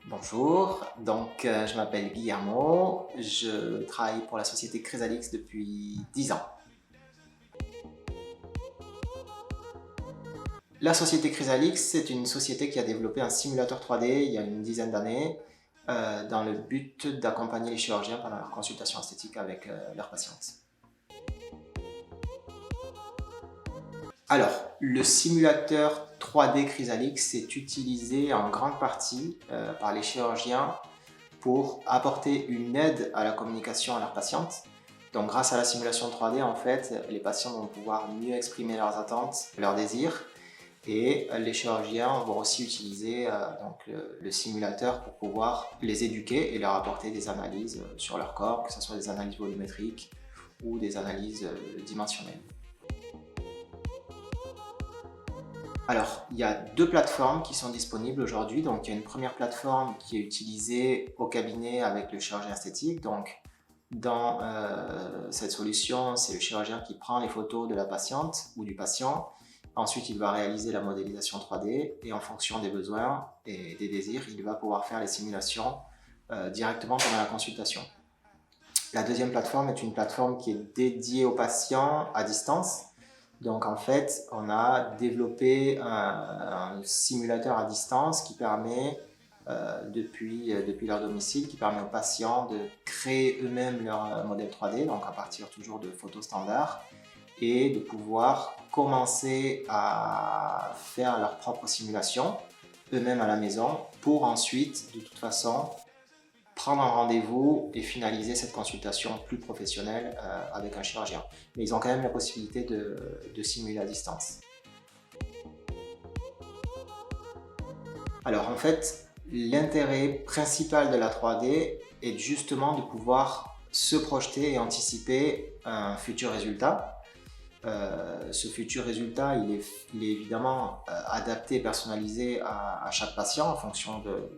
Bonjour, je m'appelle Guillermo, je travaille pour la société Chrysalix depuis 10 ans. La société Chrysalix, c'est une société qui a développé un simulateur 3D il y a une dizaine d'années dans le but d'accompagner les chirurgiens pendant leur consultation esthétique avec leurs patientes. Alors, le simulateur 3D Chrysalix est utilisé en grande partie par les chirurgiens pour apporter une aide à la communication à leurs patientes. Donc grâce à la simulation 3D, en fait, les patients vont pouvoir mieux exprimer leurs attentes, leurs désirs, et les chirurgiens vont aussi utiliser le simulateur pour pouvoir les éduquer et leur apporter des analyses sur leur corps, que ce soit des analyses volumétriques ou des analyses dimensionnelles. Alors, il y a deux plateformes qui sont disponibles aujourd'hui. Donc, il y a une première plateforme qui est utilisée au cabinet avec le chirurgien esthétique. Donc, dans cette solution, c'est le chirurgien qui prend les photos de la patiente ou du patient. Ensuite, il va réaliser la modélisation 3D et en fonction des besoins et des désirs, il va pouvoir faire les simulations directement pendant la consultation. La deuxième plateforme est une plateforme qui est dédiée aux patients à distance. Donc en fait, on a développé un simulateur à distance qui permet, depuis leur domicile, qui permet aux patients de créer eux-mêmes leur modèle 3D, donc à partir toujours de photos standards, et de pouvoir commencer à faire leur propre simulation eux-mêmes à la maison pour ensuite, de toute façon, prendre un rendez-vous et finaliser cette consultation plus professionnelle avec un chirurgien. Mais ils ont quand même la possibilité de simuler à distance. Alors en fait, l'intérêt principal de la 3D est justement de pouvoir se projeter et anticiper un futur résultat. Ce futur résultat, il est évidemment adapté et personnalisé à chaque patient en fonction de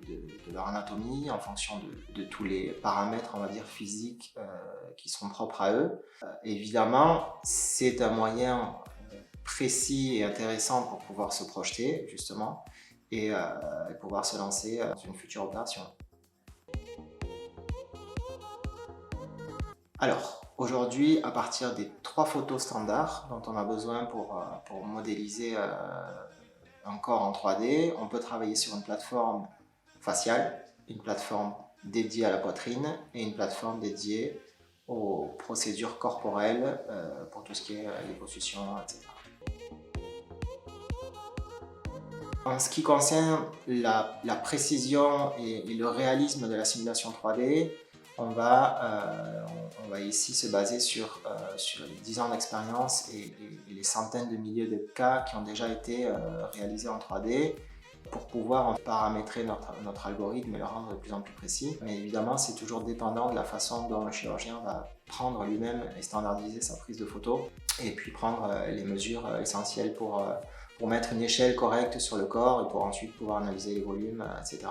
leur anatomie, en fonction de tous les paramètres, on va dire, physiques qui sont propres à eux. Évidemment, c'est un moyen précis et intéressant pour pouvoir se projeter, justement, et pouvoir se lancer dans une future opération. Alors, aujourd'hui, à partir des 3 photos standards dont on a besoin pour modéliser un corps en 3D, on peut travailler sur une plateforme faciale, une plateforme dédiée à la poitrine et une plateforme dédiée aux procédures corporelles pour tout ce qui est liposuction, etc. En ce qui concerne la précision et le réalisme de la simulation 3D, on va ici se baser sur les 10 ans d'expérience et les centaines de milliers de cas qui ont déjà été réalisés en 3D pour pouvoir paramétrer notre algorithme et le rendre de plus en plus précis. Mais évidemment, c'est toujours dépendant de la façon dont le chirurgien va prendre lui-même et standardiser sa prise de photo et puis prendre les mesures essentielles pour mettre une échelle correcte sur le corps et pour ensuite pouvoir analyser les volumes, etc.